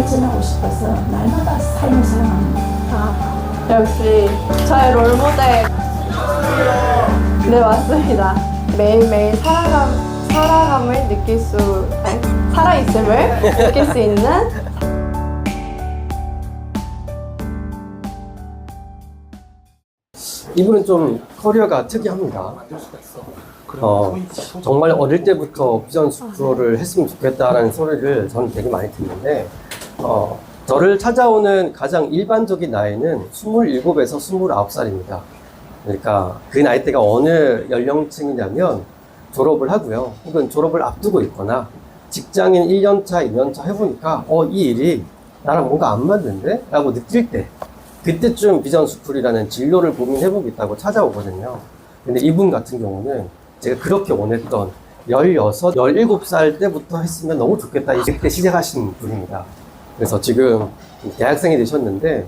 전하고 싶어서 날마다 삶을 살아갑니다. 역시 저의 롤모델. 네, 맞습니다. 매일매일 살아감을 느낄 수, 아니, 살아있음을 느낄 수 있는 이분은 좀 커리어가 특이합니다. 정말 어릴 때부터 비전 스쿨을 했으면 좋겠다라는 소리를 저는 되게 많이 듣는데, 저를 찾아오는 가장 일반적인 나이는 27에서 29살입니다. 그러니까 그 나이대가 어느 연령층이냐면 졸업을 하고요. 혹은 졸업을 앞두고 있거나 직장인 1년차, 2년차 해보니까 이 일이 나랑 뭔가 안 맞는데? 라고 느낄 때, 그때쯤 비전 스쿨이라는 진로를 고민해보겠다고 찾아오거든요. 근데 이분 같은 경우는 제가 그렇게 원했던 16, 17살 때부터 했으면 너무 좋겠다. 이때 시작하신 분입니다. 그래서 지금 대학생이 되셨는데,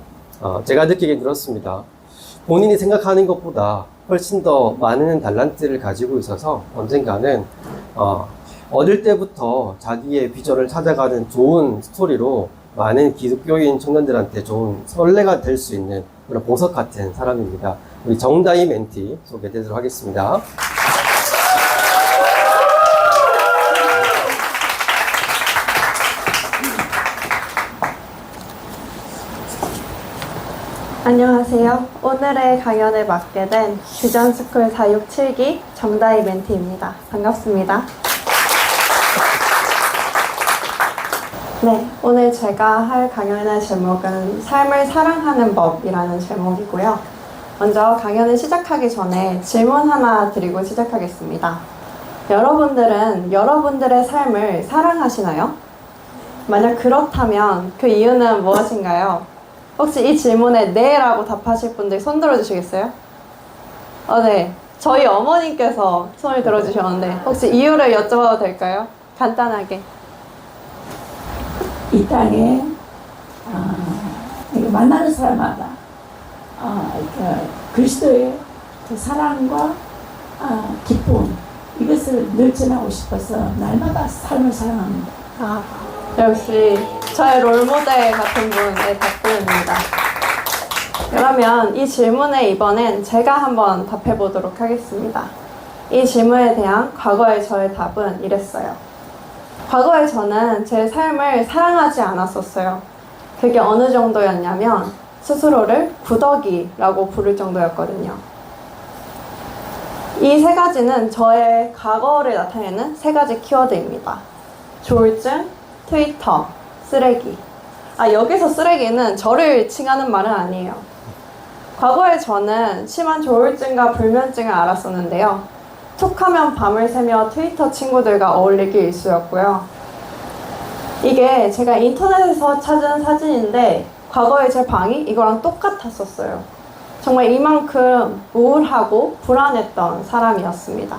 제가 느끼게 들었습니다. 본인이 생각하는 것보다 훨씬 더 많은 달란트를 가지고 있어서 언젠가는, 어릴 때부터 자기의 비전을 찾아가는 좋은 스토리로 많은 기독교인 청년들한테 좋은 선례가 될 수 있는 그런 보석 같은 사람입니다. 우리 정다희 멘티 소개해드리도록 하겠습니다. 안녕하세요. 오늘의 강연을 맡게 된 비전스쿨 467기 정다희 멘티입니다. 반갑습니다. 네, 오늘 제가 할 강연의 제목은 삶을 사랑하는 법이라는 제목이고요. 먼저 강연을 시작하기 전에 질문 하나 드리고 시작하겠습니다. 여러분들은 여러분들의 삶을 사랑하시나요? 만약 그렇다면 그 이유는 무엇인가요? 혹시 이 질문에 네 라고 답하실 분들 손 들어주시겠어요? 네. 저희 어머님께서 손을 들어주셨는데 혹시 이유를 여쭤봐도 될까요? 간단하게. 이 땅에 만나는 사람마다 그리스도의 그 사랑과 기쁨, 이것을 늘 전하고 싶어서 날마다 삶을 살아갑니다. 역시 저의 롤모델 같은 분의 답변입니다. 그러면 이 질문에 이번엔 제가 한번 답해 보도록 하겠습니다. 이 질문에 대한 과거의 저의 답은 이랬어요. 과거에 저는 제 삶을 사랑하지 않았었어요. 그게 어느 정도였냐면 스스로를 구더기라고 부를 정도였거든요. 이 세 가지는 저의 과거를 나타내는 세 가지 키워드입니다. 조울증, 트위터, 쓰레기. 여기서 쓰레기는 저를 칭하는 말은 아니에요. 과거에 저는 심한 조울증과 불면증을 앓았었는데요. 툭하면 밤을 새며 트위터 친구들과 어울리기 일쑤였고요. 이게 제가 인터넷에서 찾은 사진인데 과거에 제 방이 이거랑 똑같았었어요. 정말 이만큼 우울하고 불안했던 사람이었습니다.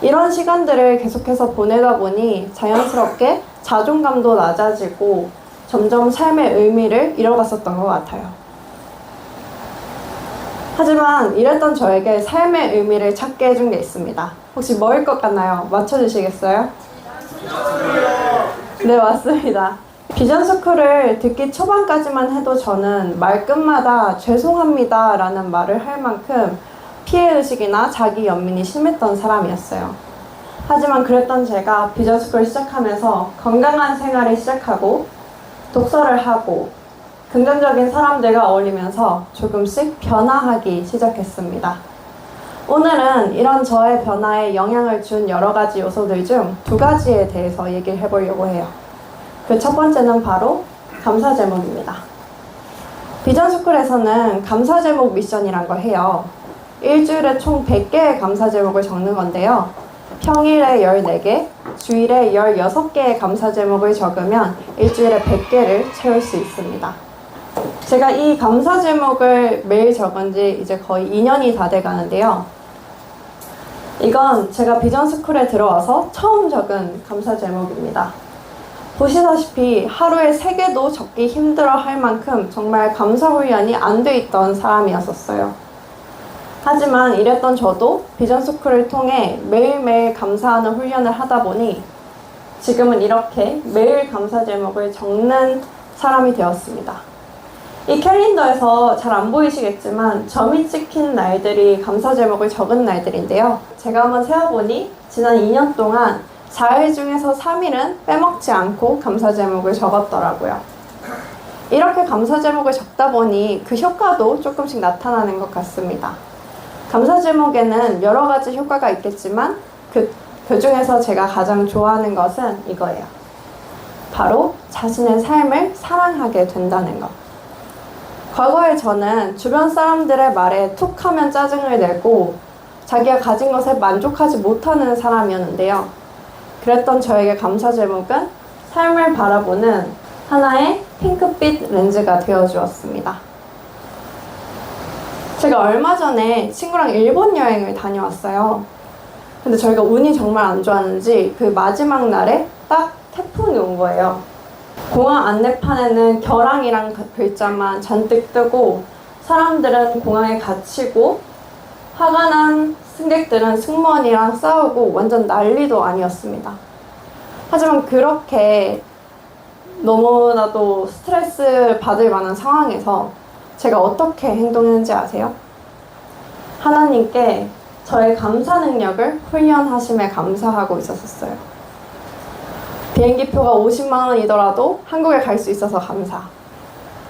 이런 시간들을 계속해서 보내다 보니 자연스럽게 자존감도 낮아지고 점점 삶의 의미를 잃어갔었던 것 같아요. 하지만 이랬던 저에게 삶의 의미를 찾게 해준 게 있습니다. 혹시 뭐일 것 같나요? 맞춰주시겠어요? 네, 맞습니다. 비전스쿨을 듣기 초반까지만 해도 저는 말끝마다 죄송합니다 라는 말을 할 만큼 피해의식이나 자기 연민이 심했던 사람이었어요. 하지만 그랬던 제가 비전스쿨을 시작하면서 건강한 생활을 시작하고 독서를 하고 긍정적인 사람들과 어울리면서 조금씩 변화하기 시작했습니다. 오늘은 이런 저의 변화에 영향을 준 여러 가지 요소들 중 두 가지에 대해서 얘기를 해보려고 해요. 그 첫 번째는 바로 감사 제목입니다. 비전스쿨에서는 감사 제목 미션이란 걸 해요. 일주일에 총 100개의 감사 제목을 적는 건데요. 평일에 14개, 주일에 16개의 감사 제목을 적으면 일주일에 100개를 채울 수 있습니다. 제가 이 감사 제목을 매일 적은 지 이제 거의 2년이 다 돼 가는데요. 이건 제가 비전스쿨에 들어와서 처음 적은 감사 제목입니다. 보시다시피 하루에 3개도 적기 힘들어 할 만큼 정말 감사 훈련이 안 돼 있던 사람이었어요. 하지만 이랬던 저도 비전스쿨을 통해 매일매일 감사하는 훈련을 하다 보니 지금은 이렇게 매일 감사 제목을 적는 사람이 되었습니다. 이 캘린더에서 잘 안 보이시겠지만 점이 찍힌 날들이 감사 제목을 적은 날들인데요. 제가 한번 세어보니 지난 2년 동안 4일 중에서 3일은 빼먹지 않고 감사 제목을 적었더라고요. 이렇게 감사 제목을 적다 보니 그 효과도 조금씩 나타나는 것 같습니다. 감사 제목에는 여러 가지 효과가 있겠지만 그 중에서 제가 가장 좋아하는 것은 이거예요. 바로 자신의 삶을 사랑하게 된다는 것. 과거에 저는 주변 사람들의 말에 툭 하면 짜증을 내고 자기가 가진 것에 만족하지 못하는 사람이었는데요. 그랬던 저에게 감사 제목은 삶을 바라보는 하나의 핑크빛 렌즈가 되어주었습니다. 제가 얼마 전에 친구랑 일본 여행을 다녀왔어요. 근데 저희가 운이 정말 안 좋았는지 그 마지막 날에 딱 태풍이 온 거예요. 공항 안내판에는 겨랑이란 글자만 잔뜩 뜨고 사람들은 공항에 갇히고 화가 난 승객들은 승무원이랑 싸우고 완전 난리도 아니었습니다. 하지만 그렇게 너무나도 스트레스 받을 만한 상황에서 제가 어떻게 행동했는지 아세요? 하나님께 저의 감사 능력을 훈련하심에 감사하고 있었어요. 비행기표가 50만 원이더라도 한국에 갈 수 있어서 감사.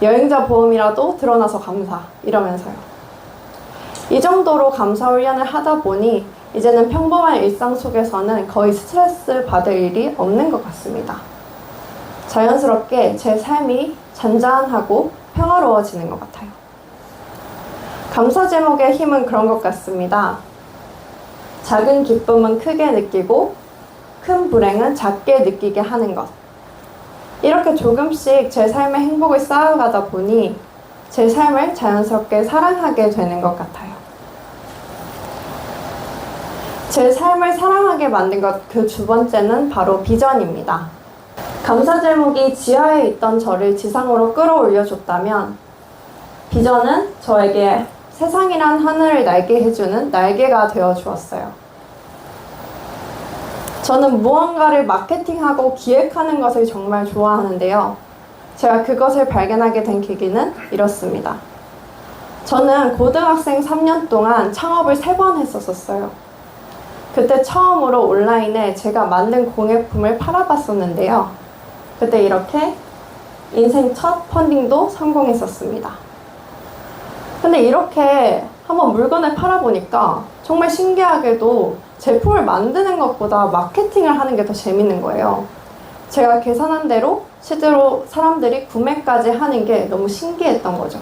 여행자 보험이라도 드러나서 감사. 이러면서요. 이 정도로 감사 훈련을 하다 보니 이제는 평범한 일상 속에서는 거의 스트레스 받을 일이 없는 것 같습니다. 자연스럽게 제 삶이 잔잔하고 평화로워지는 것 같아요. 감사 제목의 힘은 그런 것 같습니다. 작은 기쁨은 크게 느끼고 큰 불행은 작게 느끼게 하는 것. 이렇게 조금씩 제 삶의 행복을 쌓아가다 보니 제 삶을 자연스럽게 사랑하게 되는 것 같아요. 제 삶을 사랑하게 만든 것 그 두 번째는 바로 비전입니다. 감사 제목이 지하에 있던 저를 지상으로 끌어올려줬다면 비전은 저에게 세상이란 하늘을 날게 해주는 날개가 되어 주었어요. 저는 무언가를 마케팅하고 기획하는 것을 정말 좋아하는데요. 제가 그것을 발견하게 된 계기는 이렇습니다. 저는 고등학생 3년 동안 창업을 3번 했었어요. 그때 처음으로 온라인에 제가 만든 공예품을 팔아봤었는데요. 그때 이렇게 인생 첫 펀딩도 성공했었습니다. 근데 이렇게 한번 물건을 팔아보니까 정말 신기하게도 제품을 만드는 것보다 마케팅을 하는 게 더 재밌는 거예요. 제가 계산한 대로 실제로 사람들이 구매까지 하는 게 너무 신기했던 거죠.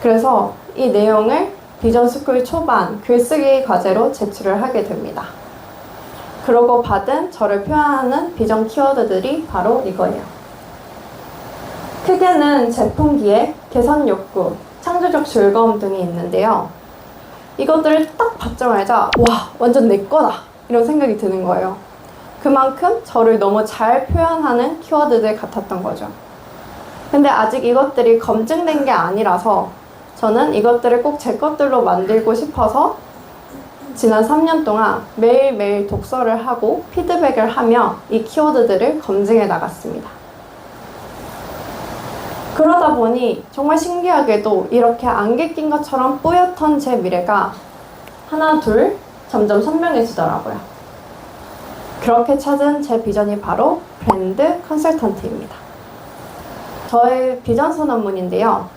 그래서 이 내용을 비전스쿨 초반 글쓰기 과제로 제출을 하게 됩니다. 그러고 받은 저를 표현하는 비전 키워드들이 바로 이거예요. 크게는 제품 기획, 개선 욕구, 창조적 즐거움 등이 있는데요. 이것들을 딱 받자마자 와, 완전 내 거다! 이런 생각이 드는 거예요. 그만큼 저를 너무 잘 표현하는 키워드들 같았던 거죠. 근데 아직 이것들이 검증된 게 아니라서 저는 이것들을 꼭 제 것들로 만들고 싶어서 지난 3년 동안 매일매일 독서를 하고 피드백을 하며 이 키워드들을 검증해 나갔습니다. 그러다 보니 정말 신기하게도 이렇게 안개 낀 것처럼 뿌옇던 제 미래가 하나 둘 점점 선명해지더라고요. 그렇게 찾은 제 비전이 바로 브랜드 컨설턴트입니다. 저의 비전 선언문인데요.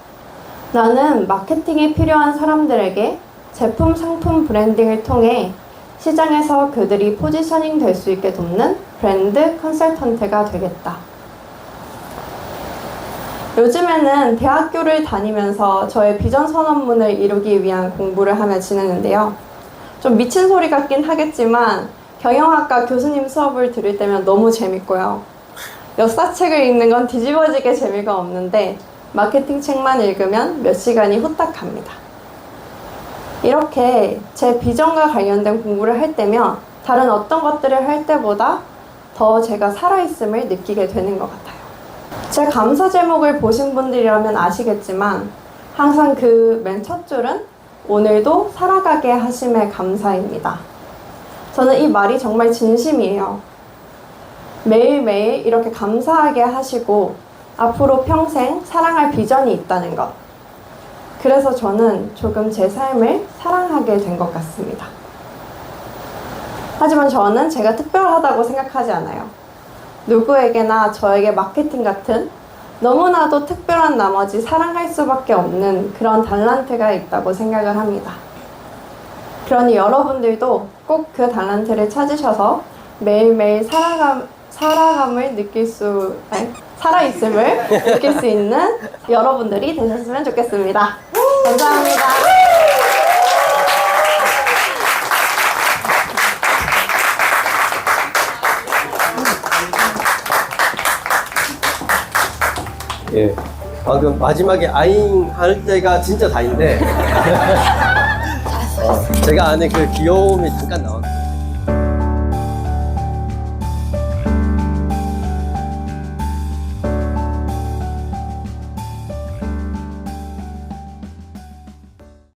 나는 마케팅이 필요한 사람들에게 제품, 상품 브랜딩을 통해 시장에서 그들이 포지셔닝 될 수 있게 돕는 브랜드 컨설턴트가 되겠다. 요즘에는 대학교를 다니면서 저의 비전 선언문을 이루기 위한 공부를 하며 지내는데요. 좀 미친 소리 같긴 하겠지만 경영학과 교수님 수업을 들을 때면 너무 재밌고요. 역사책을 읽는 건 뒤집어지게 재미가 없는데 마케팅 책만 읽으면 몇 시간이 후딱 갑니다. 이렇게 제 비전과 관련된 공부를 할 때면 다른 어떤 것들을 할 때보다 더 제가 살아있음을 느끼게 되는 것 같아요. 제 감사 제목을 보신 분들이라면 아시겠지만 항상 그 맨 첫 줄은 오늘도 살아가게 하심에 감사입니다. 저는 이 말이 정말 진심이에요. 매일매일 이렇게 감사하게 하시고 앞으로 평생 사랑할 비전이 있다는 것. 그래서 저는 조금 제 삶을 사랑하게 된 것 같습니다. 하지만 저는 제가 특별하다고 생각하지 않아요. 누구에게나 저에게 마케팅 같은 너무나도 특별한 나머지 사랑할 수밖에 없는 그런 달란트가 있다고 생각을 합니다. 그러니 여러분들도 꼭 그 달란트를 찾으셔서 매일매일 살아있음을 느낄 수 있는 여러분들이 되셨으면 좋겠습니다. 감사합니다. 예. 방금 마지막에 아잉 할 때가 진짜 다인데 제가 아는 그 귀여움이 잠깐 나왔고